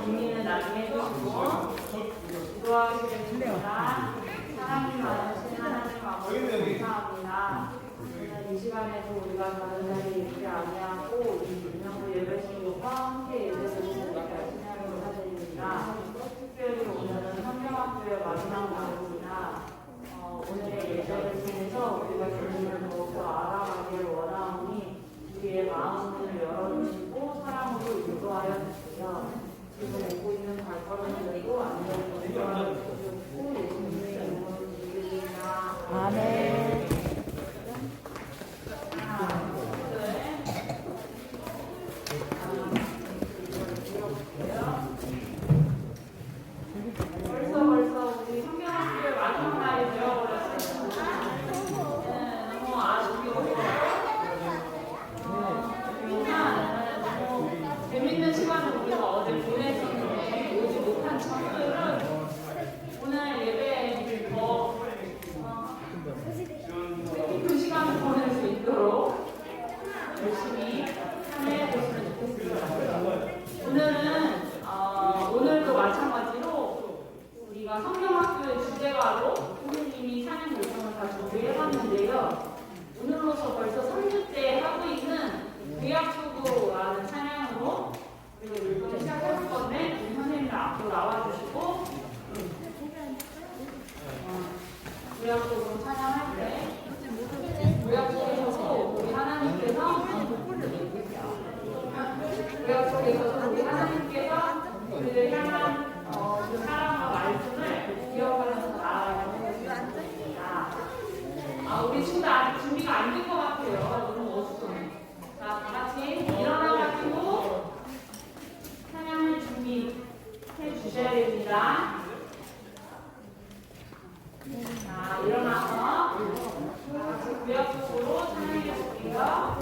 정리는 나중에 해주시고 기도하시게 됩니다. 사랑이 많으신 하나님 아버지 감사합니다. 오늘 이 시간에도 우리가 다른 자리에 있지 아니하고 이 분명도 예배신과 함께 예배드리는 신앙으로 사드립니다. 특별히 오늘은 성경학교의 마지막 날입니다. 오늘의 예배를 통해서 우리가 주님을 더욱더 알아가기를 원하오니 우리의 마음을 열어주시고 사랑으로 인도하여 주시며 지금 오고 있는 발걸음들도 안전히 인도하여 주시고 예수님의 이름으로 기도드립니다. 아멘. 벌써 우리 성경학교의 마지막 날이 되어버렸어요. 너무 아쉽고 재밌는 시간을 우리가 어제 보냈었는데 오지 못한 청들은 오늘 예배에 더 뜻깊은 시간을 보낼 수 있도록 열심히 참여해 보시면 좋겠습니다. 오늘도 마찬가지로 우리가 성경학교의 주제가로 선생님이 찬양 요청을 다 준비해봤는데요. 오늘로서 벌써 3주째 하고 있는 구약 속으로라는 찬양으로 그리고 일본을 시작할 건데 우리 선생님들 앞으로 나와주시고 구약 속으로 찬양할 때 구약 속에서도 우리 하나님께서 구약 속에서도 우리 하나님께서 그를 향한 그 사랑과 말씀을 기억하면서 나아가는 것입니다. 우리 친구 아직 준비가 안 된 것 같아요. 너무 어수선해. 자, 다 같이 일어나가지고 찬양을 준비해 주셔야 됩니다. 자, 일어나서 다 같이 구역 속으로 찬양해 볼게요.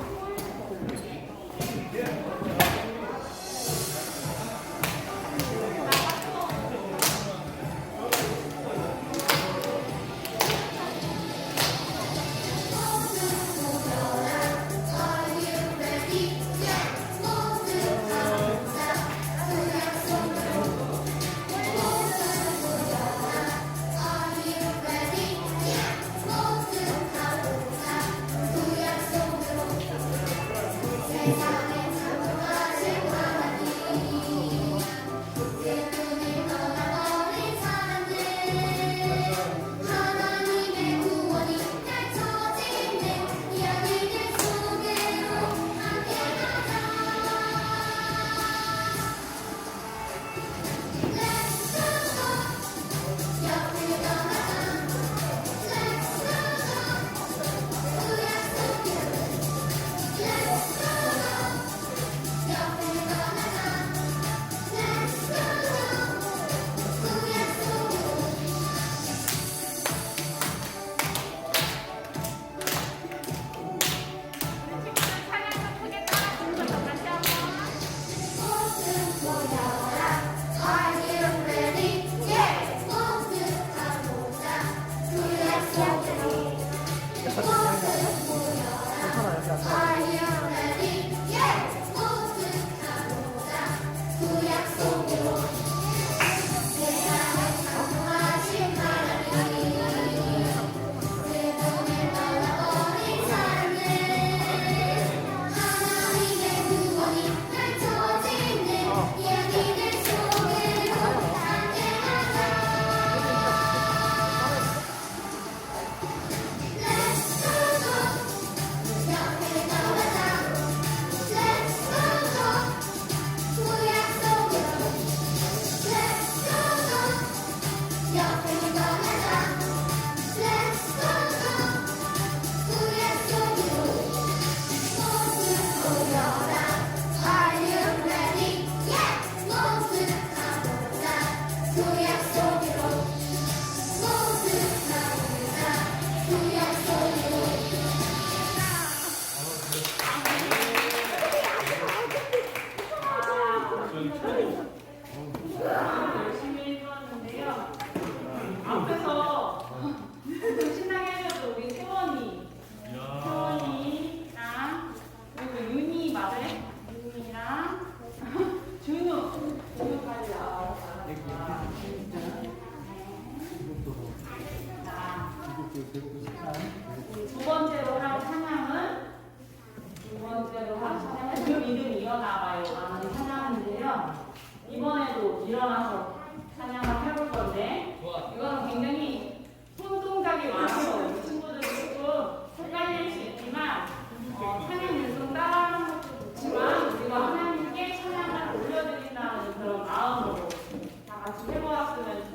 자, 두 번째로 할 찬양은 그 믿음이 일어나봐요. 라는 찬양인데요. 이번에도 일어나서 찬양을 해볼 건데, 이거는 굉장히 손동작이 많아서 우리 친구들이 조금 헷갈릴 수 있지만, 찬양 율동 따라하는 것도 좋지만, 우리가 하나님께 찬양을 올려드린다는 그런 마음으로 다 같이 해보았으면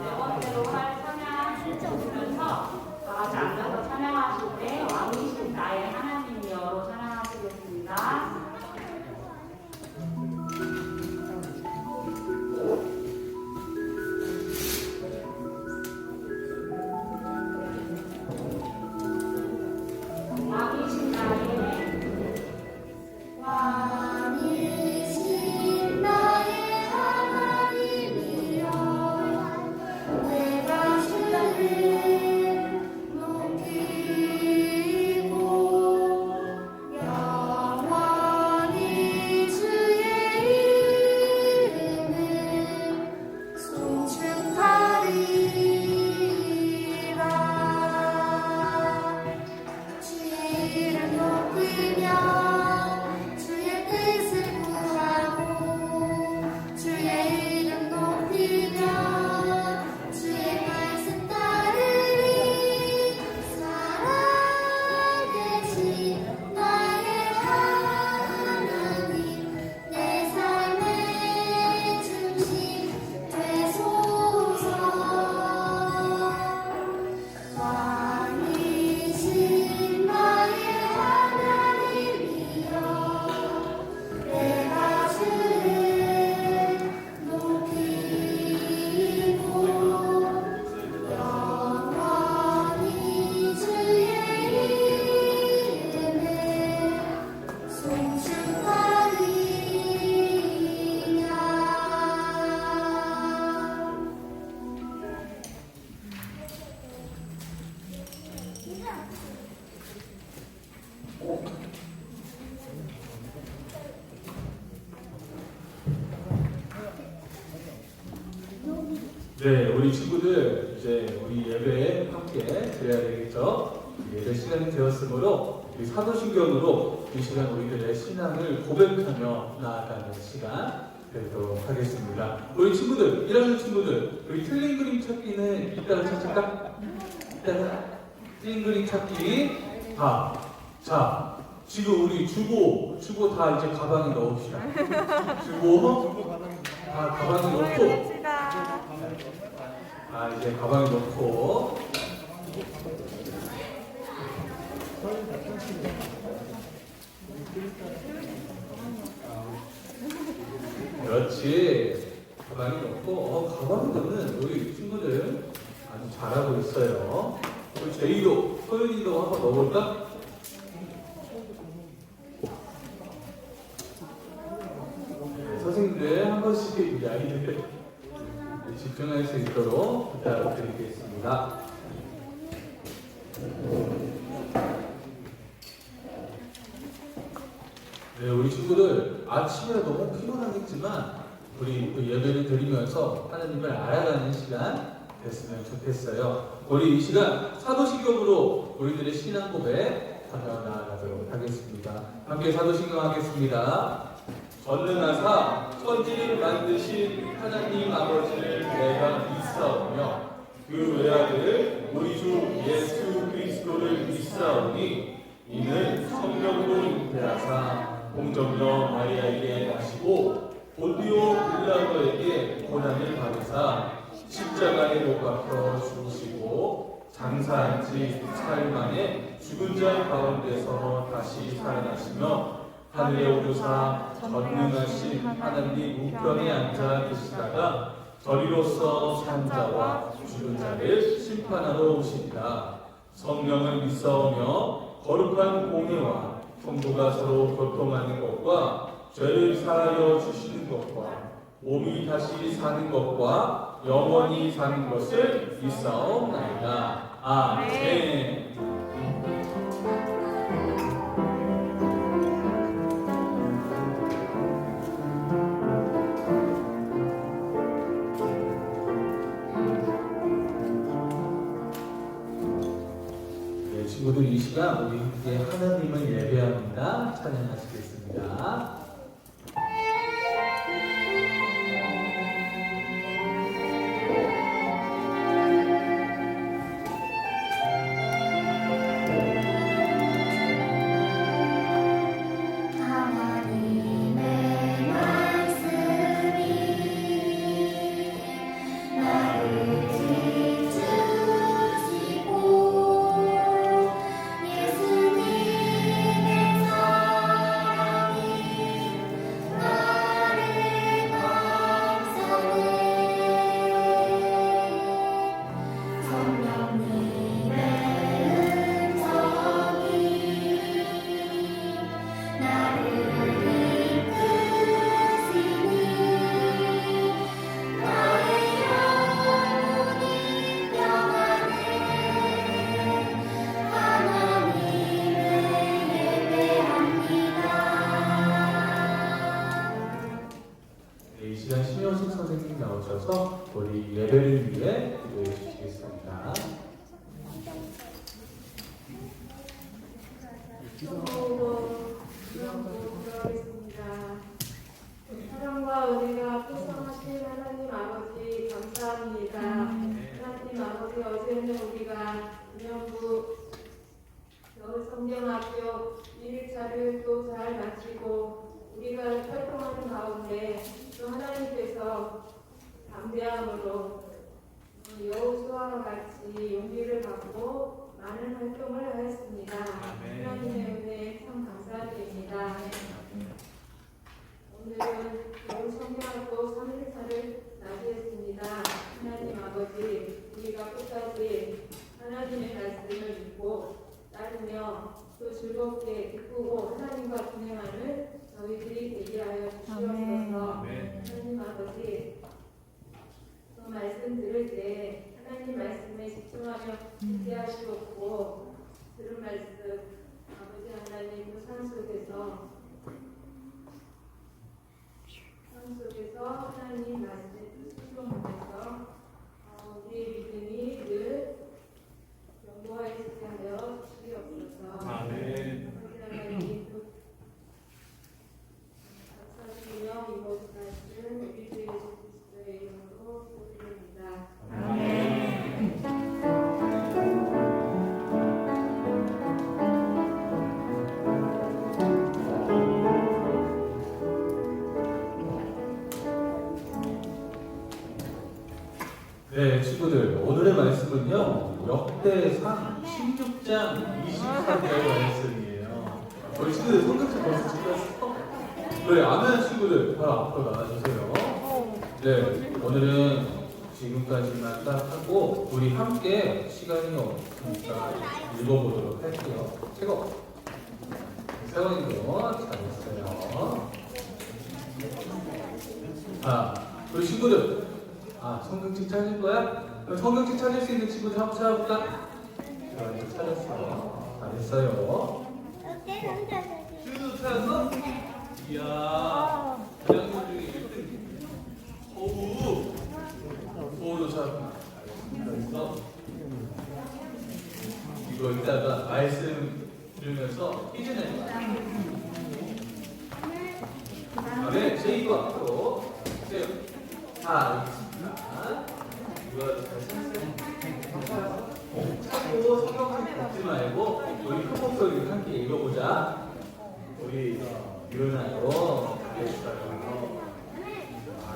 네 번째로 할 찬양 부르면서 다 같이 앉아서 찬양하실 때 왕이신 나의 하나님이여로 찬양하시겠습니다. 왕이신 나의 왕이신 나의 하나님이여 내가 주를 높이고 영원히 주의 이름을 송축하리라 주의 이름 높이며 주의 뜻을 구하고 주의 이름 높이며 주의 말씀 따르리 살아계신 나의 하나님 내 삶의 중심 되소서 왕이신 나의 하나님이여 내가 주를 높이고 영원히 주의 이름을 네, 우리 친구들 이제 우리 예배에 함께 드려야 되겠죠. 예배 시간이 되었으므로 우리 사도신경으로 이 시간 우리들의 신앙을 고백하며 나아가는 시간 되도록 하겠습니다. 우리 친구들, 1학년 친구들, 우리 틀린 그림 찾기는 이따가 찾을까? 이따가 틀린 그림 찾기. 자, 지금 우리 주고 다 이제 가방에 넣읍시다. 주고 다 가방에 넣고. 이제 가방에 넣고 그렇지. 가방에 넣고 가방에 넣는 우리 친구들 아주 잘하고 있어요. 우리 제이도 소연이도 한번 넣어볼까? 네, 선생님들 한 번씩 우리 아이들 집중할 수 있도록 부탁드리겠습니다. 네, 우리 친구들 아침에 너무 피곤하겠지만 우리 예배를 드리면서 하나님을 알아가는 시간 됐으면 좋겠어요. 우리 이 시간 사도신경으로 우리들의 신앙 고백 하며 나아가도록 하겠습니다. 함께 사도신경 하겠습니다. 전능하사 천지를 만드신 하나님 아버지를 내가 믿사오며 그 외아들 우리 주 예수 그리스도를 믿사오니 이는 성령으로 잉태하사 공정녀 마리아에게 나시고 본디오 빌라도에게 고난을 받으사 십자가에 못 박혀 죽으시고 장사한 지 사흘 만에 죽은 자 가운데서 다시 살아나시며 하늘에 오르사 전능하신 하나님 우편에 앉아 계시다가 저리로서 산 자와 죽은 자를 심판하러 오신다. 성령을 믿사오며 거룩한 공예와 성도가 서로 교통하는 것과 죄를 사하여 주시는 것과 몸이 다시 사는 것과 영원히 사는 것을 믿사옵나이다. 아멘. 친구들 이 시간 우리 함께 하나님을 예배합니다. 찬양하시겠습니다. 하나님의 말씀이 나를 위해 기도해 주시겠습니다. 기도하겠습니다. 사랑과 은혜가 풍성하신 하나님 아버지 감사합니다. 하나님 아버지 어제는 우리가 은영부 성경학교 1일차를 또 잘 마치고 우리가 활동하는 가운데 또 하나님께서 담대함으로 여호수아와 같이 용기를 갖고 많은 활동을 하였습니다. 하나님의 은혜에 참 감사드립니다. 오늘은 성경학교 3일차를 맞이했습니다. 하나님 아버지, 우리가 끝까지 하나님의 말씀을 믿고 따르며 또 즐겁게 기쁘고 하나님과 동행하는 저희들이 되게 하여 주시옵소서. 하나님 아버지, 그 말씀 들을 때 하나님 말씀에 집중하며 기대하시옵고 들은 말씀 아버지 하나님 그 삶 속에서 하나님 말씀의 뜻을 통해서 우리의 믿음이 늘 견고하게 하여 주시옵소서. 아멘. 하나님 감사드리며 이곳 말씀 우리 주 예수 그리스도의 이름으로 기도드립니다. 네, 친구들, 오늘의 말씀은요, 역대상 16장 23절의 말씀이에요. 우리 친구들 성경책 벌써 찍었어? 그래, 아멘 친구들, 바로 앞으로 나와주세요. 네, 오늘은 지금까지만 딱 하고, 우리 함께 시간이 없으니까 읽어보도록 할게요. 최고! 세원이도 잘했어요. 자, 우리 친구들, 성경책 찾을 거야? 그럼 성경책 찾을 수 있는 친구들 한번 찾아볼까? 이거 찾았어. 잘했어요. 슈도 찾았어? 이야. 대학교 중에 1등. 오우도 찾았구나. 잘했어. 이거 이따가 말씀 들으면서 퀴즈 낼 거야. 네, 제이도 앞으로. 세요. 이거 자꾸 성경책 읽지 말고 우리 큰 목소리로 함께 읽어보자. 우리 유은아도 잘했어요.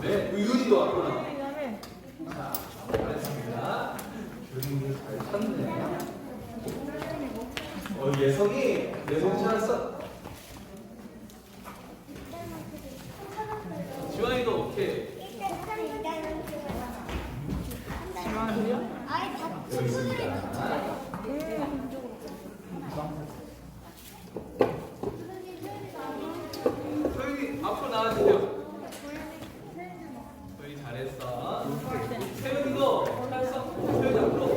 네, 유은이도 앞으로 나와. 자, 잘했습니다. 유은이도 잘 찾네. 예성이 내성 찾았어. 지환이도 오케이. 여기 있습니다. 소윤이 앞으로 나와주세요. 소윤이 잘했어. 세윤이도 잘했어. 소윤이 앞으로.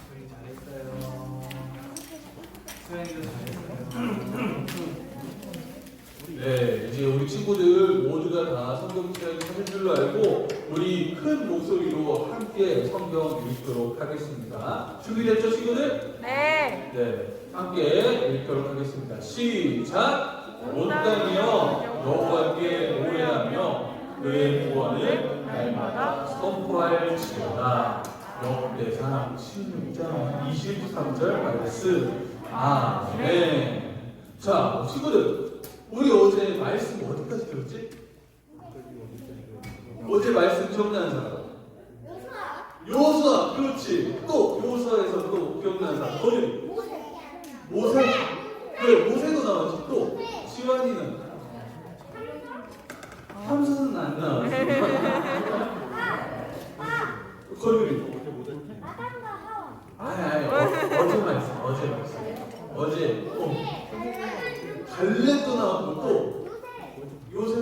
소윤이 잘했어요. 소윤이도 잘했어요. 네, 이제 우리 친구들 모두가 다 성경책을 찾은 줄로 알고 우리 큰 목소리로 함께 성경 읽도록 하겠습니다. 준비됐죠, 친구들? 네. 네, 함께 읽도록 하겠습니다. 시작! 온 땅이여 여호와께 노래하며 그의 구원을 날마다 선포할지어다. 역대상 16장 23절 말씀. 아멘. 자, 친구들, 우리 어제 말씀 어디까지 들었지? 어제 말씀 기억나는 사람? 여호수아, 그렇지. 또 여호수아에서 또 기억나는 사람? 거기 모세. 그래, 모세도 나왔지. 또 시완이는 삼손은 안 나왔어. 거기 아니 어제 말씀. 어제 갈렙도 나왔고 또 요셉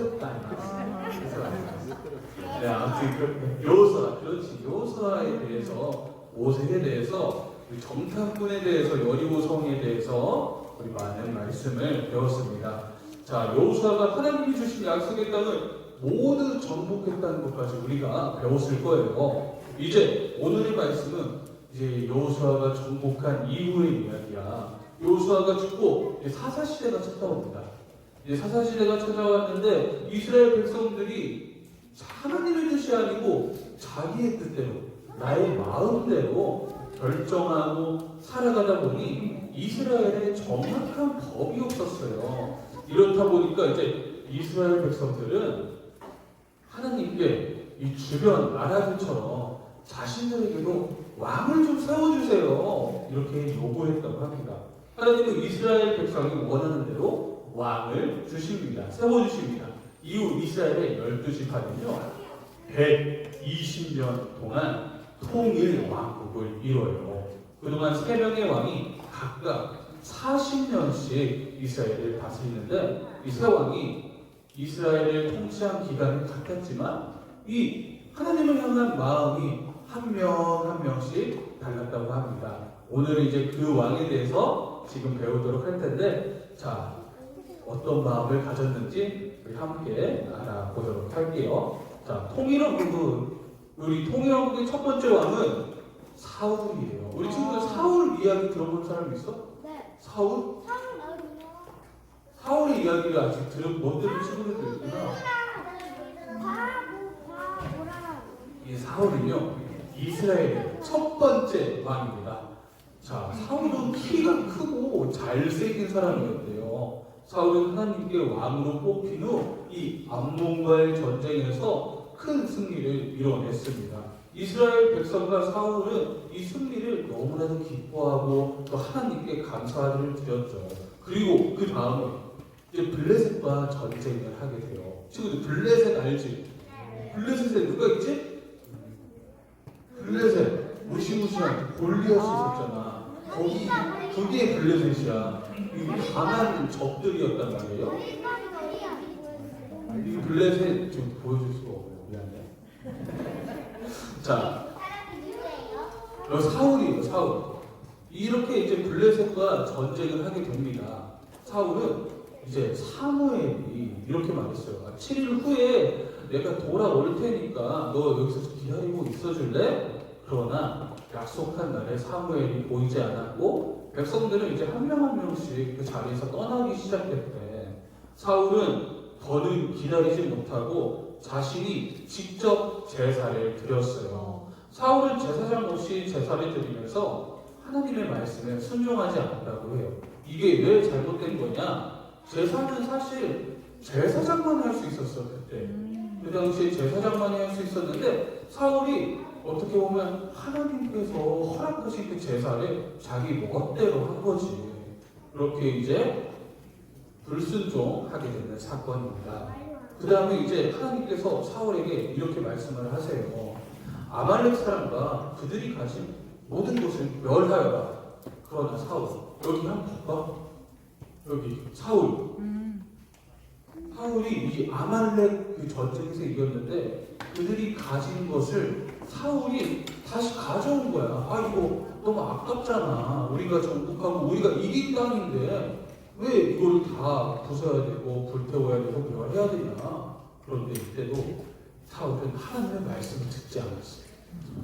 네, 아무튼 그렇게 여호수아, 그렇지. 여호수아에 대해서, 모세에 대해서, 우리 정탐꾼에 대해서, 여리고성에 대해서 우리 많은 말씀을 배웠습니다. 자, 여호수아가 하나님이 주신 약속의 땅을 모두 정복했다는 것까지 우리가 배웠을 거예요. 이제 오늘의 말씀은 이제 여호수아가 정복한 이후의 이야기야. 여호수아가 죽고 이제 사사시대가 찾아옵니다. 이제 사사시대가 찾아왔는데 이스라엘 백성들이 하나님의 뜻이 아니고 자기의 뜻대로 나의 마음대로 결정하고 살아가다 보니 이스라엘에 정확한 법이 없었어요. 이렇다 보니까 이제 이스라엘 백성들은 하나님께 이 주변 나라들처럼 자신들에게도 왕을 좀 세워주세요. 이렇게 요구했다고 합니다. 하나님은 이스라엘 백성이 원하는 대로 왕을 주십니다. 세워주십니다. 이후 이스라엘의 12지파는요 120년 동안 통일 왕국을 이뤄요. 그동안 3명의 왕이 각각 40년씩 이스라엘을 다스리는데 이 세 왕이 이스라엘을 통치한 기간은 같았지만 이 하나님을 향한 마음이 한 명 한 명씩 달랐다고 합니다. 오늘은 이제 그 왕에 대해서 지금 배우도록 할 텐데, 자, 어떤 마음을 가졌는지 우리 함께 알아보도록 할게요. 자, 우리 통일왕국의 첫 번째 왕은 사울이에요. 우리 친구들 사울 이야기 들어본 사람 있어? 네. 사울? 사울 나오군요. 사울의 이야기를 아직 못 들은 친구들도 있구나. 바보라. 이 사울은요, 이스라엘의 첫 번째 왕입니다. 자, 사울은 키가 크고 잘생긴 사람이었대요. 사울은 하나님께 왕으로 뽑힌 후 이 암몬과의 전쟁에서 큰 승리를 이뤄냈습니다. 이스라엘 백성과 사울은 이 승리를 너무나도 기뻐하고 또 하나님께 감사를 드렸죠. 그리고 그 다음에 이제 블레셋과 전쟁을 하게 돼요. 친구들 블레셋 알지? 블레셋에 누가 있지? 블레셋 무시무시한 골리앗이 있었잖아. 그게 블레셋이야. 이 강한 적들이었단 말이에요. 이 블레셋 좀 보여줄 수가 없어요. 미안해. 자, 사울이에요. 사울. 이렇게 이제 블레셋과 전쟁을 하게 됩니다. 사울은 이제 사무엘이 이렇게 말했어요. 7일 후에 내가 돌아올 테니까 너 여기서 기다리고 있어줄래? 그러나 약속한 날에 사무엘이 보이지 않았고 백성들은 이제 한 명 한 명씩 그 자리에서 떠나기 시작했대. 사울은 더는 기다리지 못하고 자신이 직접 제사를 드렸어요. 사울은 제사장 없이 제사를 드리면서 하나님의 말씀에 순종하지 않았다고 해요. 이게 왜 잘못된 거냐? 제사는 사실 제사장만 할 수 있었어 그때. 그 당시에 제사장만이 할 수 있었는데 사울이 어떻게 보면 하나님께서 허락하신 그 제사를 자기 멋대로 한 거지. 그렇게 이제 불순종하게 되는 사건입니다. 그 다음에 이제 하나님께서 사울에게 이렇게 말씀을 하세요. 아말렉 사람과 그들이 가진 모든 것을 멸하여라. 그러나 사울, 여기 한번 봐봐. 여기 사울. 사울이 이 아말렉 그 전쟁에서 이겼는데 그들이 가진 것을 사울이 다시 가져온 거야. 아, 이거 너무 아깝잖아. 우리가 정복하고 우리가 이긴 땅인데 왜 이걸 다 부숴야 되고 불태워야 되고 멸해야 되냐. 그런데 이때도 사울은 하나님의 말씀을 듣지 않았어요.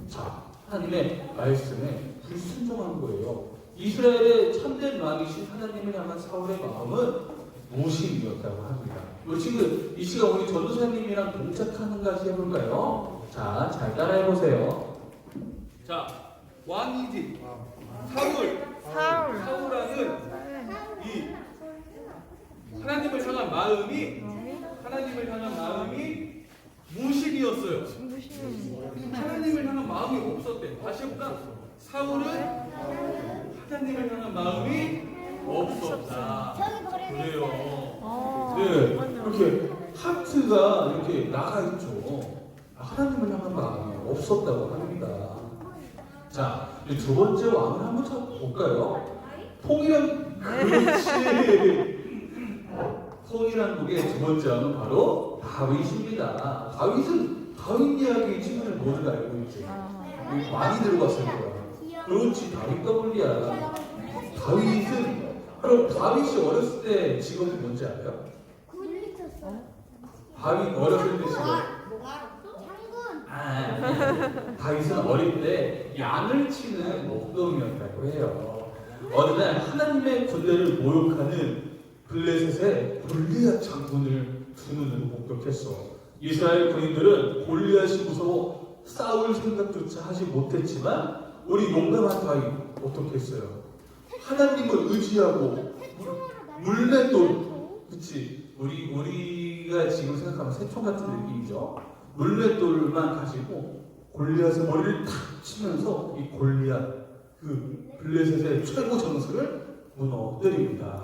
자, 하나님의 말씀에 불순종한 거예요. 이스라엘의 참된 왕이신 하나님을 향한 사울의 마음은 무심이었다고 합니다. 이 친구, 이 시간 우리 전도사님이랑 동작하는 가지 해볼까요? 자, 잘 따라해보세요. 자, 왕이지. 사울하는 이 하나님을 향한 마음이 무심이었어요. 하나님을 향한 마음이 없었대. 다시 해볼까? 사울은 하나님을 향한 마음이 없었다. 그래요. 네, 이렇게 하트가 이렇게 나가 있죠. 하나님을 향한 마음이 없었다고 합니다. 자, 이제 두 번째 왕을 한번 찾아볼까요? 그렇지. 통일왕국의 두 번째 왕은 바로 다윗입니다. 다윗 이야기 친구들 모두 알고 있지. 많이 들어봤을 거야. 그렇지, 다윗과 골리앗. 그럼 다윗이 어렸을 때 직업이 뭔지 알아요? 다윗 어렸을 때 지금 다윗은 어릴 때 양을 치는 목동이었다고 해요. 어느 날 하나님의 군대를 모욕하는 블레셋의 골리앗 장군을 두 눈으로 목격했어. 이스라엘 군인들은 골리앗이 무서워 싸울 생각조차 하지 못했지만 우리 용감한 다윗 어떻게 했어요? 하나님을 의지하고 물맷돌, 그치? 우리가 지금 생각하면 새총 같은 느낌이죠. 물맷돌만 가지고 골리앗의 머리를 탁 치면서 이 골리앗, 그 블레셋의 최고 장수를 무너뜨립니다.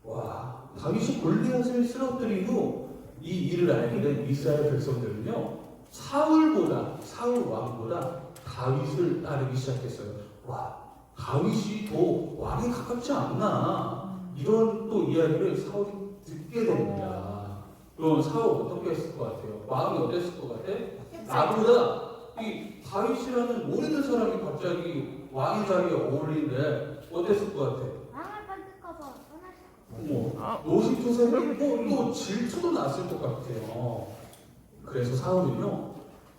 와, 다윗이 골리앗을 쓰러뜨린 후 이 일을 알게 된 이스라엘 백성들은요, 사울 왕보다 다윗을 따르기 시작했어요. 와, 다윗이 더 왕에 가깝지 않나, 이런 또 이야기를 사울이 듣게 됩니다. 그럼 사울 어떻게 했을 것 같아요? 마음이 어땠을 것 같아? 나보다 이 다윗이라는 모르는 사람이 갑자기 왕의 자리에 어울리는데 어땠을 것 같아? 노심초사하고 또 질투도 났을 것 같아요. 그래서 사울은요,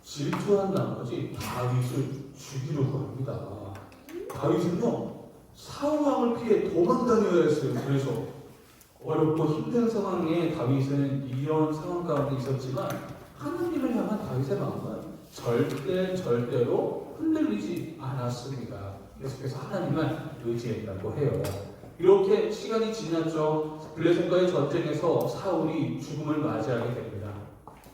질투한 나머지 다윗을 죽이려고 합니다. 다윗은요, 사울 왕을 피해 도망다녀야 했어요. 그래서 어렵고 힘든 상황에 다윗은 이런 상황 가운데 있었지만 하나님을 향한 다윗의 마음은 절대로 흔들리지 않았습니다. 계속해서 하나님만 의지했다고 해요. 이렇게 시간이 지났죠. 블레셋과의 전쟁에서 사울이 죽음을 맞이하게 됩니다.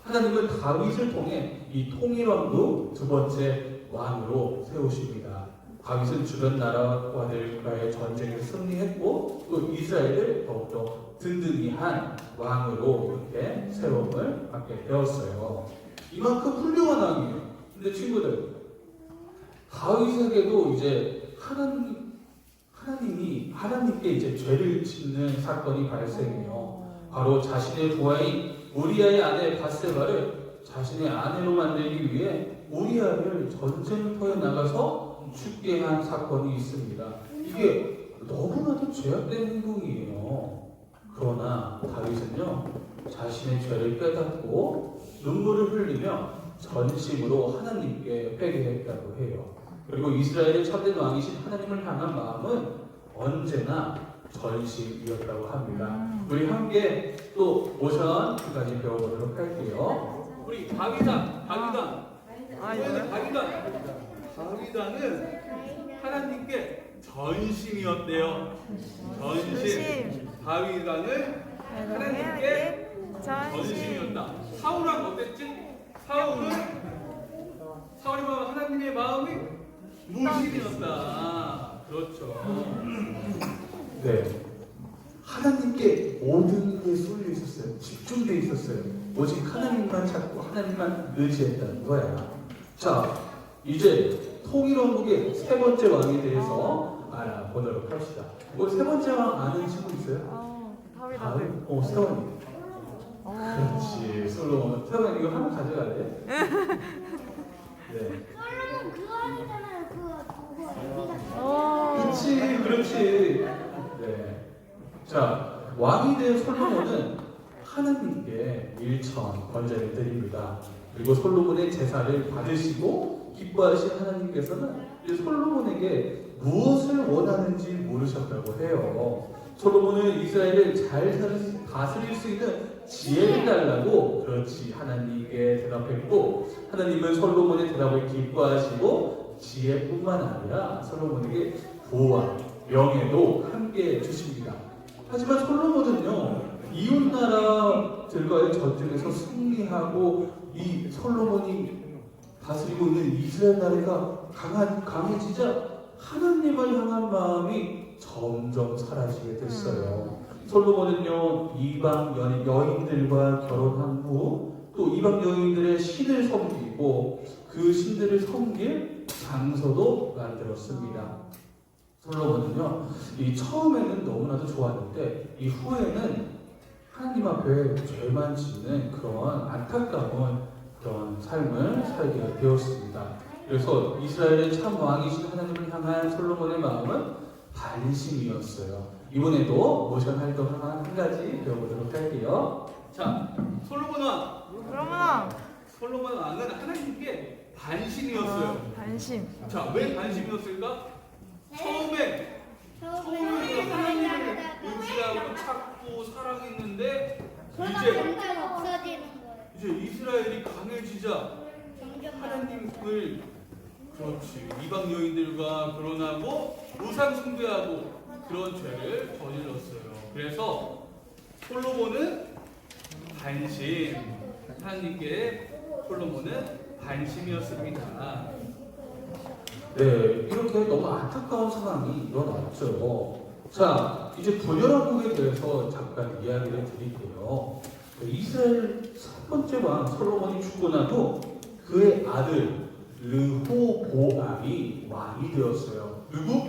하나님은 다윗을 통해 이 통일왕도 두 번째 왕으로 세우십니다. 다윗은 주변 나라와들과의 전쟁에 승리했고 또 이스라엘을 더욱더 든든히 한 왕으로 이렇게 세움을 받게 되었어요. 이만큼 훌륭한 왕이에요. 근데 친구들, 다윗에게도 이제 하나님께 이제 죄를 짓는 사건이 발생해요. 바로 자신의 부하인 우리아의 아내 바세바를 자신의 아내로 만들기 위해 우리아를 전쟁터에 나가서 죽게 한 사건이 있습니다. 이게 너무나도 죄악된 행동이에요. 그러나 다윗은요, 자신의 죄를 깨닫고 눈물을 흘리며 전심으로 하나님께 회개했다고 해요. 그리고 이스라엘의 참된 왕이신 하나님을 향한 마음은 언제나 전심이었다고 합니다. 우리 함께 또 모션 두 가지 배워보도록 할게요. 우리 다윗왕, 다윗왕은 하나님께 전심이었대요. 전심. 다윗왕은 하나님께 전심이었다. 사울왕 어땠지? 사울이 하나님의 마음이 무심이었다. 그렇죠. 네. 하나님께 모든 게 쏠려 있었어요. 집중되어 있었어요. 오직 하나님만 찾고 하나님만 의지했다는 거야. 자, 이제 통일왕국의 세 번째 왕에 대해서 알아보도록 합시다. 세 번째 왕 아는 친구 있어요? 다윗. 세원이. 그렇지, 솔로몬. 세원이 이거 하나 가져갈래? 네. 솔로몬 그거 아니잖아요. 그거 그렇지. 네. 자, 왕이 된 솔로몬은 하나님께 일천 번제를 드립니다. 그리고 솔로몬의 제사를 받으시고 기뻐하신 하나님께서는 솔로몬에게 무엇을 원하는지 물으셨다고 해요. 솔로몬은 이스라엘을 잘 다스릴 수 있는 지혜를 달라고 그렇지 하나님께 대답했고, 하나님은 솔로몬의 대답을 기뻐하시고 지혜뿐만 아니라 솔로몬에게 부와 명예도 함께 주십니다. 하지만 솔로몬은요, 이웃 나라들과의 전쟁에서 승리하고 이 솔로몬이 다스리고 있는 이스라엘 나라가 강해지자 하나님을 향한 마음이 점점 사라지게 됐어요. 솔로몬은요, 이방 여인들과 결혼한 후 또 이방 여인들의 신을 섬기고 그 신들을 섬길 장소도 만들었습니다. 솔로몬은요, 이 처음에는 너무나도 좋았는데 이 후에는 하나님 앞에 죄만 짓는 그런 안타까운 그런 삶을 살게 되었습니다. 그래서 이스라엘의 참 왕이신 하나님을 향한 솔로몬의 마음은 반심이었어요. 이번에도 모션 활동 한 가지 배워보도록 할게요. 자, 솔로몬 왕. 그러면 솔로몬 왕은 하나님께 반신이었어요. 관심. 자, 왜 반신이었을까? 처음에 하나님을 의지하고 찾고 사랑했는데 그러다 이제 점점 없어지는 거예요. 이제 이스라엘이 강해지자 점점 하나님을 그렇지 이방 여인들과 결혼하고 우상 숭배하고 그런 죄를 저질렀어요. 그래서 솔로몬은 반신, 하나님께 솔로몬은 반신이었습니다. 네, 이렇게 너무 안타까운 상황이 일어났죠. 자, 이제 분열왕국에 대해서 잠깐 이야기를 드릴게요. 이스라엘 첫 번째 왕 솔로몬이 죽고 나도 그의 아들 르호보암이 왕이 되었어요. 누구?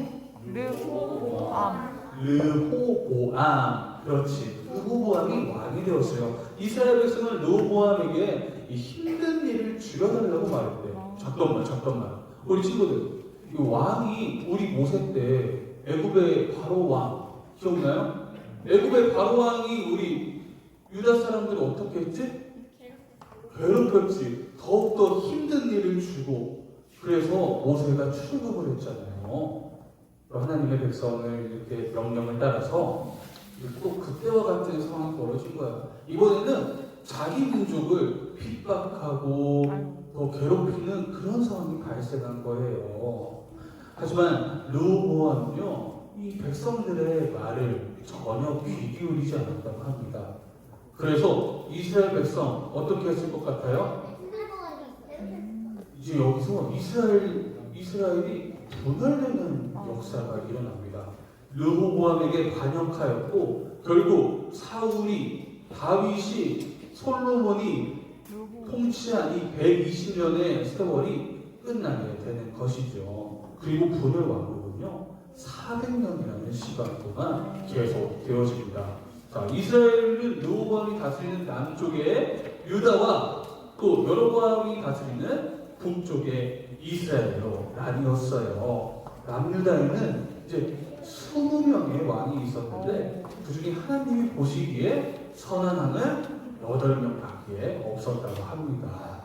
르호보암. 르호보암. 그렇지. 르호보암이 왕이 되었어요. 이스라엘 백성은 르호보암에게 이 힘든 일을 줄여달라고 말했대요. 잠깐만. 우리 친구들, 이 왕이 우리 모세 때 애굽의 바로 왕 기억나요? 애굽의 바로 왕이 우리 유다 사람들을 어떻게 했지? 괴롭혔지. 더욱더 힘든 일을 주고 그래서 모세가 출국을 했잖아요. 하나님의 백성을 이렇게 명령을 따라서 또 그때와 같은 상황이 벌어진 거야. 이번에는 자기 민족을 핍박하고 더 괴롭히는 그런 상황이 발생한 거예요. 하지만 르호보암은요, 이 백성들의 말을 전혀 귀 기울이지 않았다고 합니다. 그래서 이스라엘 백성 어떻게 했을 것 같아요? 이제 여기서 이스라엘이 분열되는 역사가 일어납니다. 르호보암에게 반역하였고 결국 사울이 다윗이 솔로몬이 통치한 이 120년의 세월이 끝나게 되는 것이죠. 그리고 분열 왕국은요 400년이라는 시간 동안 계속 되어집니다. 자, 이스라엘은 르호보암이 다스리는 남쪽의 유다와 또 여로보암이 다스리는 북쪽의 이스라엘로 나뉘었어요. 남유다에는 이제 20명의 왕이 있었는데 그 중에 하나님이 보시기에 선한 왕은 8명밖에 없었다고 합니다.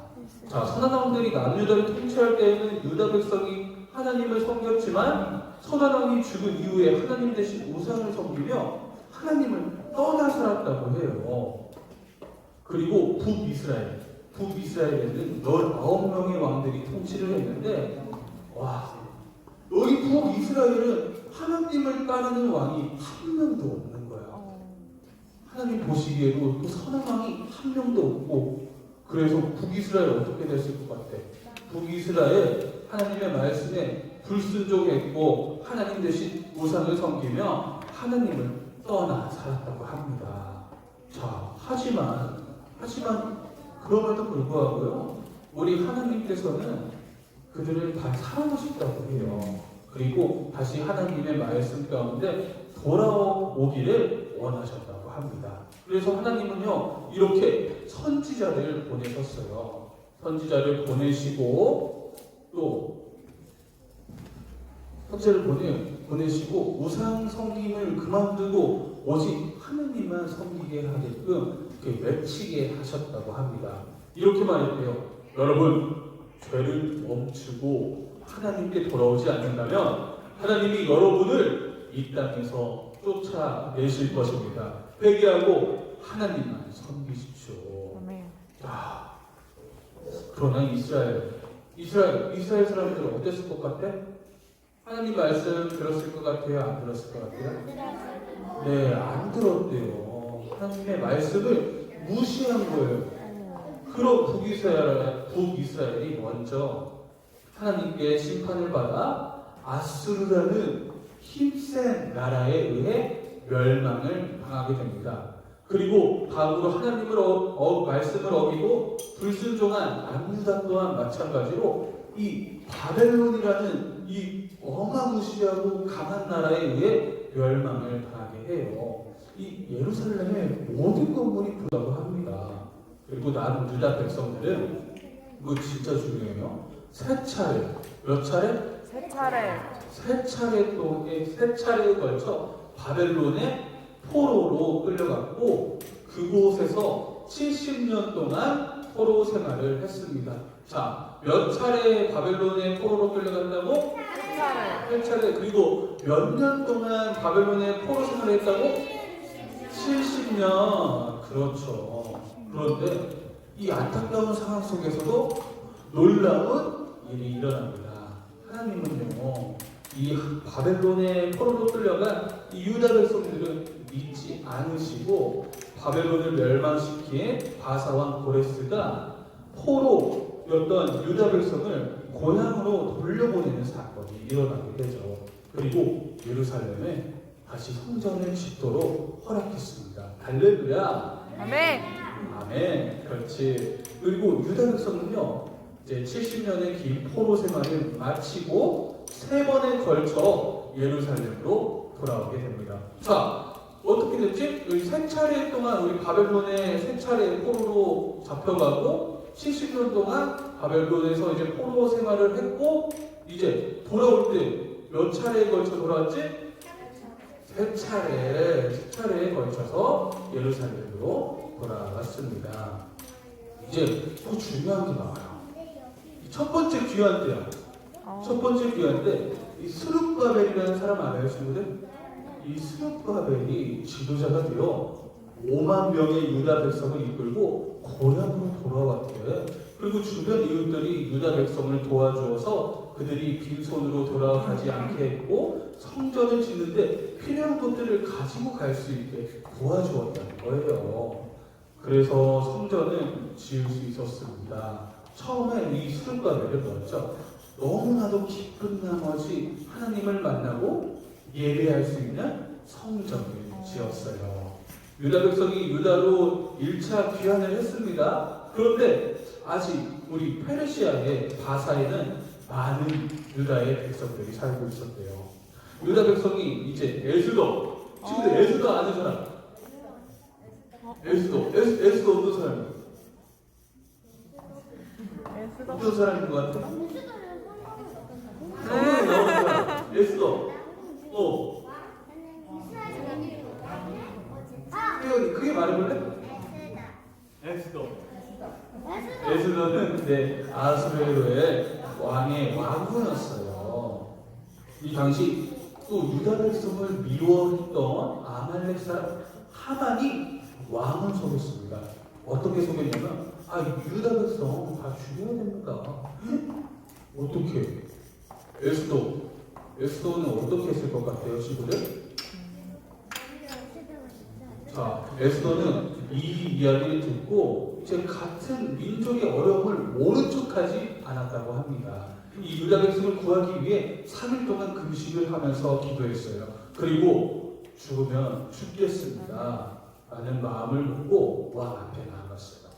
자, 선한 왕들이 남유다를 통치할 때에는 유다 백성이 하나님을 섬겼지만 선한 왕이 죽은 이후에 하나님 대신 우상을 섬기며 하나님을 떠나 살았다고 해요. 그리고 북이스라엘에는 19명의 왕들이 통치를 했는데 와, 여기 북이스라엘은 하나님을 따르는 왕이 한 명도 없는 거야. 하나님 보시기에도 그 선한 왕이 한 명도 없고 그래서 북이스라엘 어떻게 됐을 것 같아? 북이스라엘 하나님의 말씀에 불순종했고 하나님 대신 우상을 섬기며 하나님을 떠나 살았다고 합니다. 자, 하지만 그럼에도 불구하고요, 우리 하나님께서는 그들을 다 사랑하셨다고 해요. 그리고 다시 하나님의 말씀 가운데 돌아오기를 원하셨다고 합니다. 그래서 하나님은요, 이렇게 선지자를 보내셨어요. 선지자를 보내시고 또 선지자를 보내시고 우상 섬김을 그만두고 오직 하나님만 섬기게 하게끔 이렇게 외치게 하셨다고 합니다. 이렇게 말했대요. 여러분, 죄를 멈추고 하나님께 돌아오지 않는다면 하나님이 여러분을 이 땅에서 쫓아내실 것입니다. 회개하고 하나님만 섬기십시오. 그러나 이스라엘 사람들은 어땠을 것 같아? 하나님 말씀 들었을 것 같아요? 안 들었을 것 같아요? 네, 안 들었대요. 하나님의 말씀을 무시한 거예요. 그럼 북이스라엘이 먼저 하나님께 심판을 받아 아수르라는 힘센 나라에 의해 멸망을 당하게 됩니다. 그리고 다음으로 하나님을 말씀을 어기고 불순종한 남유다 또한 마찬가지로 이 바벨론이라는 이 어마무시하고 강한 나라에 의해 멸망을 당하게 해요. 이 예루살렘의 모든 건물이 부다고 합니다. 그리고 남유다 백성들은 이거 진짜 중요해요. 세 차례, 몇 차례? 세 차례에 걸쳐 바벨론의 포로로 끌려갔고 그곳에서 70년 동안 포로 생활을 했습니다. 자, 몇 차례 바벨론의 포로로 끌려간다고? 8차례. 8차례. 그리고 몇 년 동안 바벨론의 포로 생활을 했다고? 70년. 그렇죠. 그런데 이 안타까운 상황 속에서도 놀라운 일이 일어납니다. 하나님은요, 이 바벨론의 포로로 끌려간 이 유다 백성들을 믿지 않으시고 바벨론을 멸망시킨 바사왕 고레스가 포로였던 유다 백성을 고향으로 돌려보내는 사건이 일어나게 되죠. 그리고 예루살렘에 다시 성전을 짓도록 허락했습니다. 할렐루야. 아멘. 아멘. 그렇지. 그리고 유다 백성은요, 이제 70년의 긴 포로 생활을 마치고 3번에 걸쳐 예루살렘으로 돌아오게 됩니다. 자, 어떻게 됐지? 여기 3차례 동안 우리 바벨론에 3차례 포로로 잡혀가고 70년 동안 바벨론에서 이제 포로 생활을 했고 이제 돌아올 때 몇 차례에 걸쳐 돌아왔지? 3차례에 걸쳐서 예루살렘으로 돌아왔습니다. 이제 또 중요한 게 나와요. 첫 번째 귀환 때야. 첫 번째 귀환 때 이 스룹바벨이라는 사람 알아요, 친구들? 이 스룹바벨이 지도자가 되어 5만 명의 유다 백성을 이끌고 고향으로 돌아왔대. 그리고 주변 이웃들이 유다 백성을 도와주어서 그들이 빈손으로 돌아가지 않게 했고 성전을 짓는데 필요한 것들을 가지고 갈 수 있게 도와주었다는 거예요. 그래서 성전을 지을 수 있었습니다. 처음에 이 스룹바벨은 뭐였죠? 너무나도 기쁜 나머지 하나님을 만나고 예배할 수 있는 성전을 지었어요. 유다 백성이 유다로 1차 귀환을 했습니다. 그런데 아직 우리 페르시아의 바사에는 많은 유다의 백성들이 살고 있었대요. 유다 백성이 이제 에스더, 친구들 에스더 아는 사람? 에스더 어떤 사람이에요? 어떤 사람인 것 같아? 성경에 나오는 사람 에스더. 크게 말해볼래? 에스더. 에스더는 아수에로의 왕의 왕후였어요. 이 당시 또 유다 백성을 미워했던 아말렉 사람 하만이 왕을 속였습니다. 어떻게 속였냐면 유다 백성 다 죽여야 됩니다. 어떻게? 에스더는 어떻게 했을 것 같아요, 친구들? 자, 에스더는 이 이야기를 듣고 이제 같은 민족의 어려움을 모른 척하지 않았다고 합니다. 이 유다 백성을 구하기 위해 3일 동안 금식을 하면서 기도했어요. 그리고 죽으면 죽겠습니다 라는 마음을 먹고 왕 앞에 나아갔어요.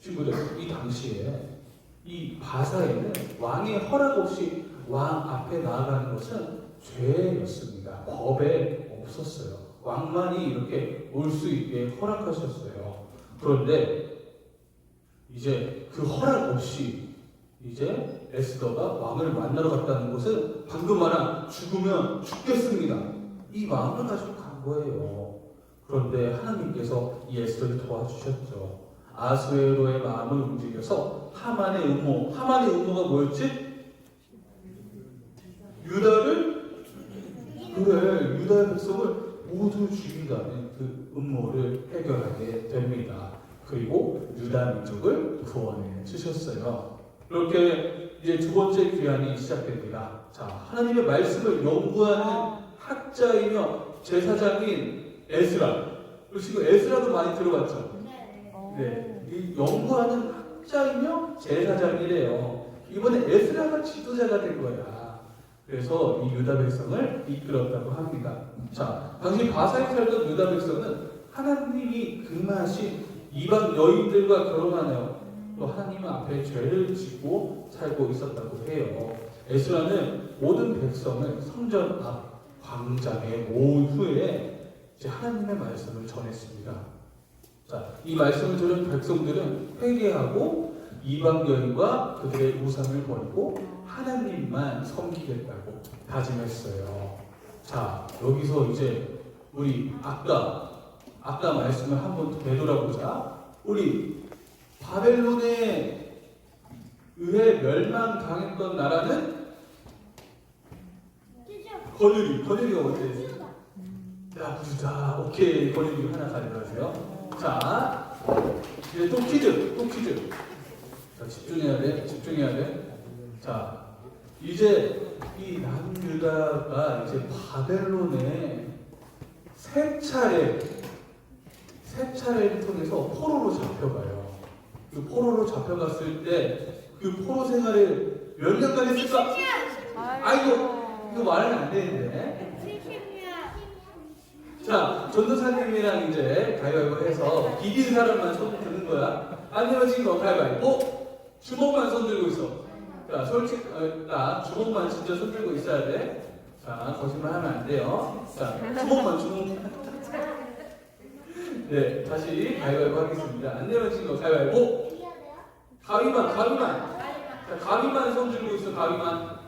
친구들, 이 당시에 이 바사에는 왕의 허락 없이 왕 앞에 나아가는 것은 죄였습니다. 법에 없었어요. 왕만이 이렇게 올 수 있게 허락하셨어요. 그런데 이제 그 허락 없이 이제 에스더가 왕을 만나러 갔다는 것은 방금 말한 죽으면 죽겠습니다. 이 마음을 가지고 간 거예요. 그런데 하나님께서 이 에스더를 도와주셨죠. 아수에로의 마음을 움직여서 하만의 음모가 뭐였지? 유다의 백성을 모두 죽인다는 그 음모를 해결하게 됩니다. 그리고 유다 민족을 구원해 주셨어요. 이렇게 이제 두 번째 귀환이 시작됩니다. 자, 하나님의 말씀을 연구하는 학자이며 제사장인 에스라. 그리고 에스라도 많이 들어봤죠? 네, 이 연구하는 학자이며 제사장이래요. 이번에 에스라가 지도자가 된 거야. 그래서 이 유다 백성을 이끌었다고 합니다. 자, 당시 바사에 살던 유다 백성은 하나님이 금하신 이방 여인들과 결혼하여 또 하나님 앞에 죄를 짓고 살고 있었다고 해요. 에스라는 모든 백성을 성전 앞 광장에 모은 후에 이제 하나님의 말씀을 전했습니다. 자, 이 말씀을 들은 백성들은 회개하고 이방 여인과 그들의 우상을 버리고 하나님만 섬기겠다고 다짐했어요. 자, 여기서 이제 우리 아까 아까 말씀을 한번 되돌아보자. 우리 바벨론에 의해 멸망당했던 나라는 거느리가 어때? 야, 부자. 오케이, 거느리 하나 가져가세요. 자, 이제 또 퀴즈. 자, 집중해야 돼. 자, 이제 이 남유다가 이제 바벨론에 세 차례를 통해서 포로로 잡혀가요. 그 포로로 잡혀갔을 때 그 포로 생활을 몇 년간 했을까? 아이고, 이거 말은 안 되는데. 자, 전도사님이랑 이제 가위바위보 해서 이긴 사람만 손 드는 거야. 안 내어진 거 가위바위보. 주먹만 손 들고 있어. 자, 솔직히 나 주먹만 진짜 손 들고 있어야 돼. 자, 거짓말 하면 안 돼요. 자, 주먹. 네, 다시 가위바위보 하겠습니다. 안 내어진 거 가위바위보. 가위만. 자, 가위만 손 들고 있어. 가위만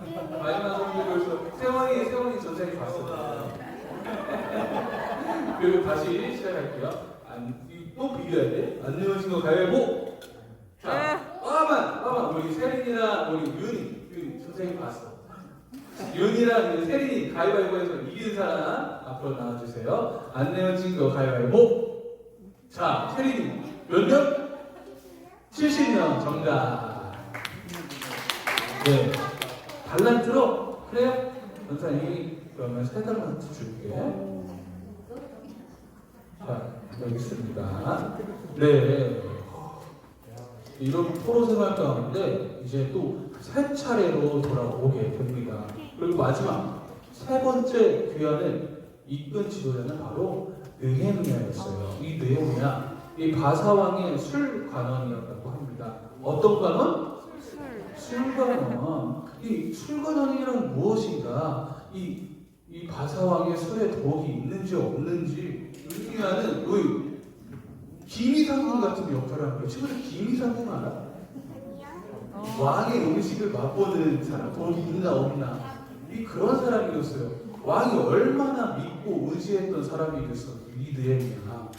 손 들고 있어. 세원이 전생이 봤어. 그리고 다시 시작할게요. 또 비교해야 돼. 안 내어진 거 가위바위보. 자, 빠만. 우리 세린이랑 우리 윤이 선생님 봤어. 윤이랑 세린이 가위바위보에서 이긴 사람 앞으로 나와주세요. 안 내어진 거 가위바위보. 자, 세린이 몇 년? 70년 정답. 네, 달란트로 그래요? 선생님이 그러면 세 달란트 줄게. 자, 여기 있습니다. 네. 이런 포로 생활 가운데 이제 또 세 차례로 돌아오게 됩니다. 그리고 마지막 세 번째 귀환을 이끈 지도자는 바로 느헤미야였어요. 이 느헤미야, 이 바사왕의 술 관원이었다고 합니다. 어떤 관원? 술 관원. 이 술 관원이란 무엇인가? 이 바사왕의 술에 독이 있는지 없는지 느헤미야는 기미상궁 같은 역할을 하는 거예요. 친구들 기미상궁 알아? 왕의 음식을 맛보는 사람, 독이 있나 없나, 그런 사람이었어요. 왕이 얼마나 믿고 의지했던 사람이겠어. 이 느헤미야.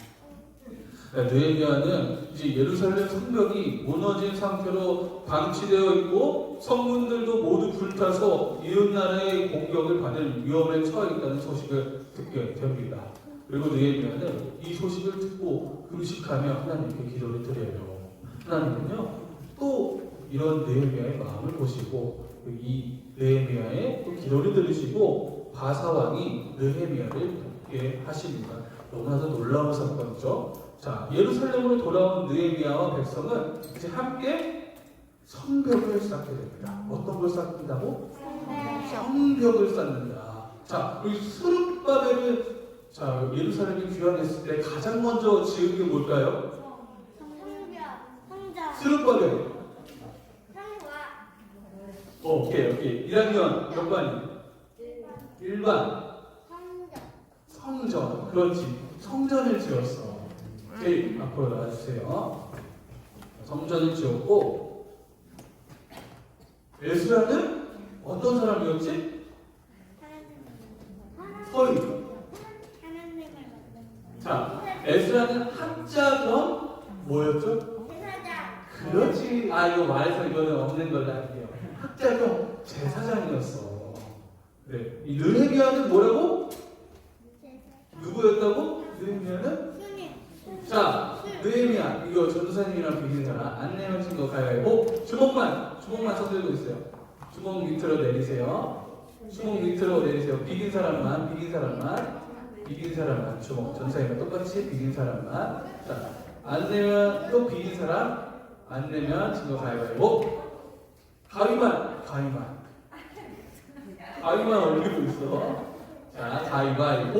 느헤미야는 이제 예루살렘 성벽이 무너진 상태로 방치되어 있고 성문들도 모두 불타서 이웃 나라의 공격을 받을 위험에 처해 있다는 소식을 듣게 됩니다. 그리고 느헤미야는 이 소식을 듣고 금식하며 하나님께 기도를 드려요. 하나님은요, 또 이런 느헤미야의 마음을 보시고 이 느헤미야의 또 기도를 들으시고 바사왕이 느헤미야를 돕게 하십니다. 너무나도 놀라운 사건이죠. 자, 예루살렘으로 돌아온 느헤미야와 백성은 이제 함께 성벽을 쌓게 됩니다. 어떤 걸 쌓는다고? 성벽을 쌓는다. 자, 우리 스룹바벨을 예루살렘에 귀환했을 때 가장 먼저 지은 게 뭘까요? 스룹바벨. 오케이. 1학년 몇 반이? 1반. 성전. 그렇지. 성전을 지었어. 오케이. 앞으로 나와주세요. 성전을 지었고, 에스라는 어떤 사람이었지? 서인. 자, 에스라는 한자 겸 뭐였죠? 그렇지. 이거 말해서 이거는 없는 걸로 할게요. 학자 겸 제사장이었어. 네. 이 느헤미야는 뭐라고? 누구였다고? 느헤미야는? 자, 느헤미야. 이거 전도사님이랑 비긴 사람. 안 내면 거 가위바위보. 주먹만 손들고 있어요. 주먹 밑으로 내리세요. 비긴 사람만. 주먹. 전사님과 똑같이 비긴 사람만. 자, 안 내면 또 비긴 사람. 안 내면 친구 가위바위보. 가위만 올리고 있어. 자, 가위바위보.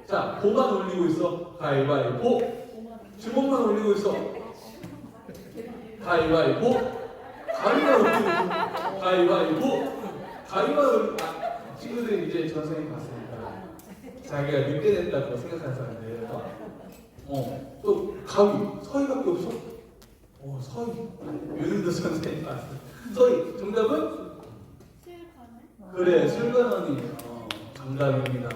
자, 보만 올리고 있어. 가위바위보. 주먹만 올리고 있어. 가위바위보. 가위만 올리고 있어. 가위바위보. 친구들이 이제 전생이 봤으니까 자기가 늦게 됐다고 생각하는 사람들. 또 서희밖에 없어. 서희. 요즘도 선생님 봤어. 서희. 정답은? 그래, 술관원이 정답입니다.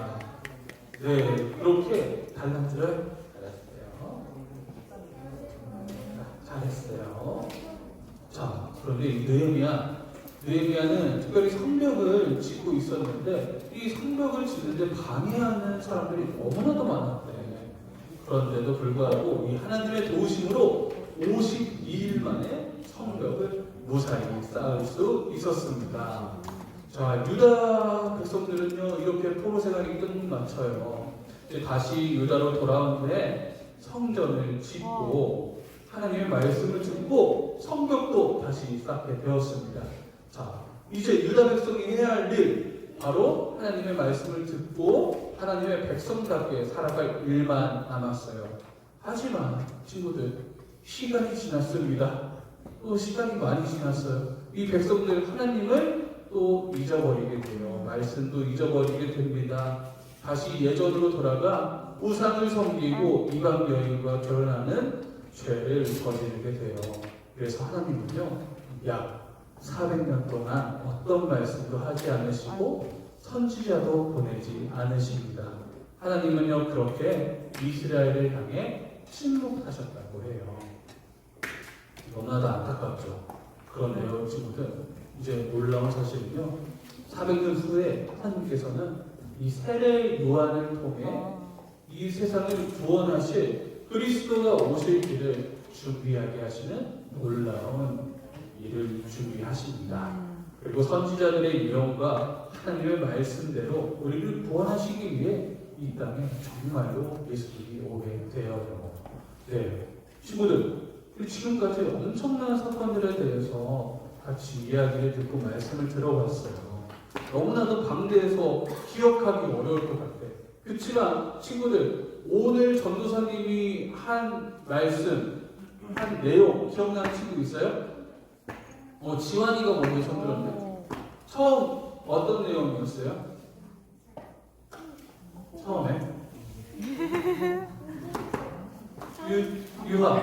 네, 그렇게 달란트를 했어요. 자, 그런데 이 느헤미야는 특별히 성벽을 짓고 있었는데 이 성벽을 짓는데 방해하는 사람들이 너무나도 많았대. 그런데도 불구하고 이 하나님의 도우심으로 52일 만에 성벽을 무사히 쌓을 수 있었습니다. 자, 유다 백성들은요 이렇게 포로 생활이 끝마쳐요. 이제 다시 유다로 돌아오는데 성전을 짓고 하나님의 말씀을 듣고 성벽도 다시 쌓게 되었습니다. 자, 이제 유다 백성이 해야 할 일, 바로 하나님의 말씀을 듣고 하나님의 백성답게 살아갈 일만 남았어요. 하지만 친구들, 시간이 지났습니다. 또 시간이 많이 지났어요. 이 백성들 하나님을 또 잊어버리게 돼요. 말씀도 잊어버리게 됩니다. 다시 예전으로 돌아가 우상을 섬기고 이방 여인과 결혼하는 죄를 저지르게 돼요. 그래서 하나님은요, 약 400년 동안 어떤 말씀도 하지 않으시고 선지자도 보내지 않으십니다. 하나님은요, 그렇게 이스라엘을 향해 침묵하셨다고 해요. 너무나도 안타깝죠. 그런데요, 친구들, 이제 놀라운 사실은요, 400년 후에 하나님께서는 이 세례 요한을 통해 이 세상을 구원하실 그리스도가 오실 길을 준비하게 하시는 놀라운 일을 준비하십니다. 그리고 선지자들의 유언과 하나님의 말씀대로 우리를 구원하시기 위해 이 땅에 정말로 예수님이 오게 되어요. 네, 친구들, 지금까지 엄청난 사건들에 대해서 같이 이야기를 듣고 말씀을 들어봤어요. 너무나도 방대해서 기억하기 어려울 것 같아. 그렇지만 친구들, 오늘 전도사님이 한 말씀, 한 내용 기억나는 친구 있어요? 지환이가 먼저 처음 들었네. 처음 어떤 내용이었어요? 처음에? 유하.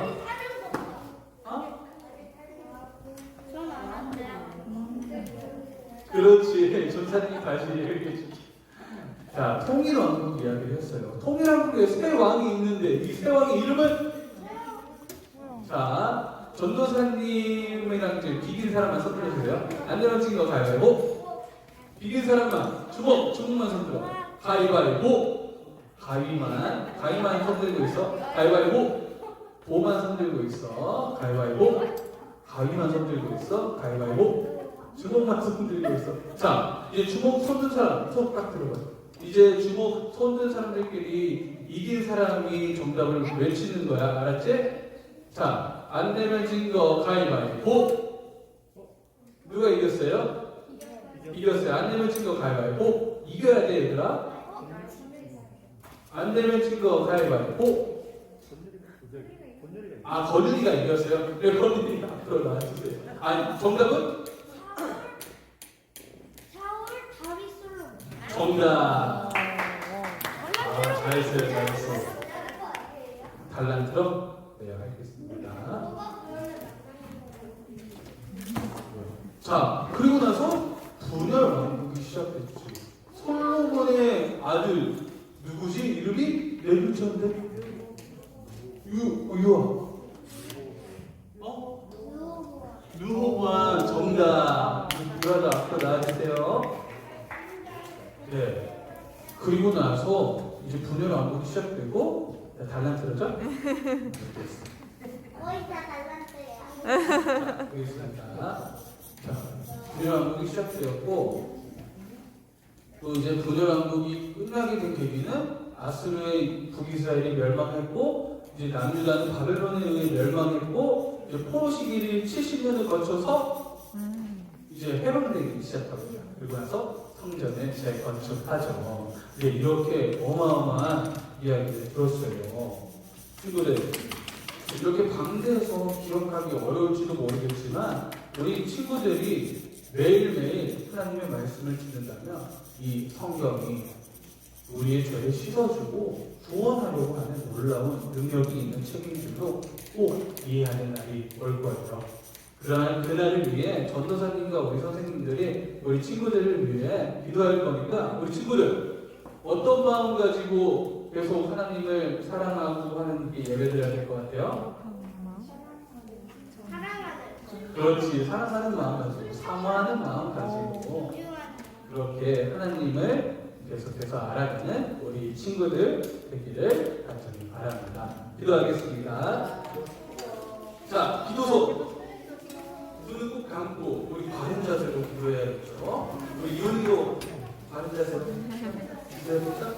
좀 알았어요. 그렇지. 전사님이 다시 얘기해 주지. 자, 통일왕국 이야기를 했어요. 통일왕국에 세 왕이 있는데 이 세 왕의 이름은? 자, 전도사님이랑 비긴 사람만 손들어주세요. 안 되면 찍은 거 가위바위보. 비긴 사람만 주먹만 손들어. 가위바위보. 가위만 손들고 있어. 가위바위보. 보만 손들고 있어. 가위바위보. 가위만 손들고 있어. 가위바위보. 주먹만 손들고 있어. 자, 이제 주먹 손든 사람 손 딱 들어봐. 이제 주먹 손든 사람들끼리 이긴 사람이 정답을 외치는 거야. 알았지? 자, 안 되면 진 거 가위바위보. 누가 이겼어요? 이겼어요. 안 되면 진 거 가위바위보. 이겨야 돼, 얘들아. 안 되면 진 거 가위바위보. 아, 건율이가 이겼어요? 네, 건율이가 앞으로 나와주세요. 아니, 정답은? 샤울 다비솔로. 정답. 잘했어. 달란트로? 네, 알겠습니다. 자, 그리고 나서 분열왕국이 시작됐지. 솔로몬의 아들 누구지? 이름이 레브천데? 유아. 르호보암 정답. 유아도 앞으로 나와주세요. 네. 그리고 나서 이제 분열왕국이 시작되고 달란트로죠? 거의 다 달랐어요. 자, 알겠습니다. 자, 분열왕국이 시작되었고 또 이제 분열왕국이 끝나게 된 계기는 아수르의 북이스라엘이 멸망했고 이제 남유다는 바벨론에 의해 멸망했고 이제 포로 시기를 70년을 거쳐서 이제 회복되기 시작합니다. 그리고 나서 성전에 재건축하죠. 이제 이렇게 어마어마한 이야기를 들었어요. 친구들, 이렇게 방대해서 기억하기 어려울지도 모르겠지만 우리 친구들이 매일매일 하나님의 말씀을 듣는다면 이 성경이 우리의 죄를 씻어주고 구원하려고 하는 놀라운 능력이 있는 책인 줄도 꼭 이해하는 날이 올 거예요. 그러나 그날을 위해 전도사님과 우리 선생님들이 우리 친구들을 위해 기도할 거니까 우리 친구들 어떤 마음 가지고 계속 하나님을 사랑하고 하는 게 예배드려야 될 것 같아요? 그렇지. 사랑하는 마음 가지고, 사모하는 마음 가지고 그렇게 하나님을 계속해서 알아가는 우리 친구들 되기를 간절히 바랍니다. 기도하겠습니다. 자, 기도서 눈을 꼭 감고 우리 바른 자세로 기도해야겠죠. 우리 이혼이도 바른 자세로 기도해볼까?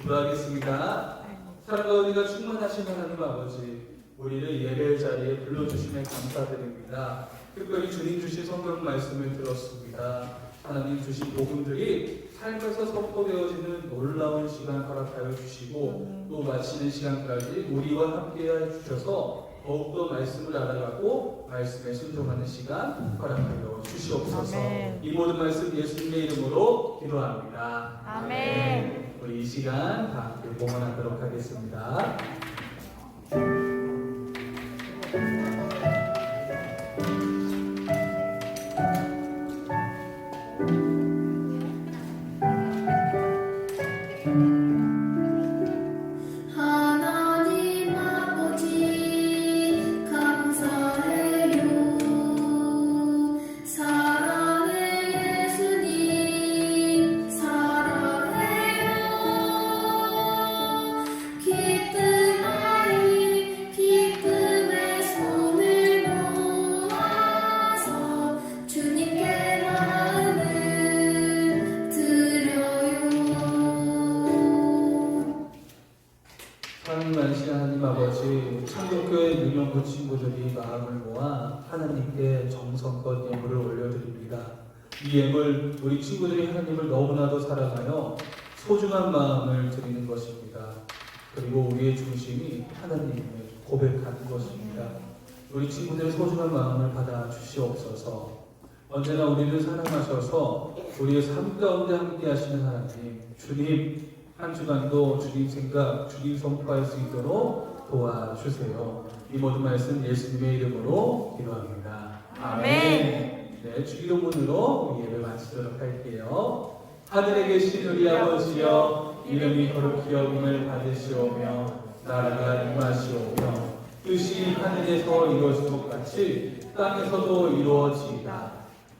기도하겠습니다. 사랑과 은혜가 충만하신 하나님 아버지, 우리를 예배 자리에 불러주심에 감사드립니다. 특별히 주님 주신 성경 말씀을 들었습니다. 하나님 주신 복음들이 삶에서 선포되어지는 놀라운 시간 허락하여 주시고 또 마치는 시간까지 우리와 함께해 주셔서 더욱더 말씀을 알아가고 말씀에 순종하는 시간 허락하여 주시옵소서. 아멘. 이 모든 말씀 예수님의 이름으로 기도합니다. 아멘. 우리 이 시간 다 함께 봉헌하도록 하겠습니다. 하나님 아버지 감사해요. 사랑의 예수님 사랑해요. 기쁜 아이 기쁨의 손을 모아서 주님께 마음을 드려요. 하나님 만신 하나님 아버지, 창동교회 유명부 친구들이 마음을 모아 하나님께 정성껏 예물을 올려드립니다. 이 예물 우리 친구들이 하나님을 너무나도 사랑하여 소중한 마음을 드리는 것입니다. 그리고 우리의 중심이 하나님을 고백하는 것입니다. 우리 친구들의 소중한 마음을 받아 주시옵소서. 언제나 우리를 사랑하셔서 우리의 삶 가운데 함께 하시는 하나님, 주님 한 주간도 주님 생각, 주님 선포할 수 있도록 도와주세요. 이 모든 말씀 예수님의 이름으로 기도합니다. 아멘. 네, 주기도문으로 우리 예배 마치도록 할게요. 하늘에 계신 우리 아버지여, 이름이 거룩히 여김을 받으시오며 나라가 임하시오며 뜻이 하늘에서 이루어진 것 같이 땅에서도 이루어지이다.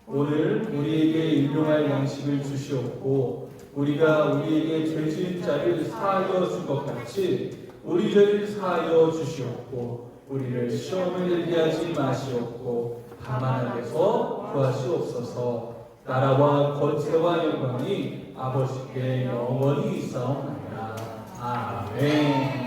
오늘 우리에게 일용할 양식을 주시옵고 우리가 우리에게 죄 지은 자를 사하여 준 것 같이 우리 죄를 사하여 주시옵고 우리를 시험에 들게 하지 마시옵고 다만 악에서 구하시옵소서. 나라와 권세와 영광이 아버지께 영원히 있사옵나이다. 아멘.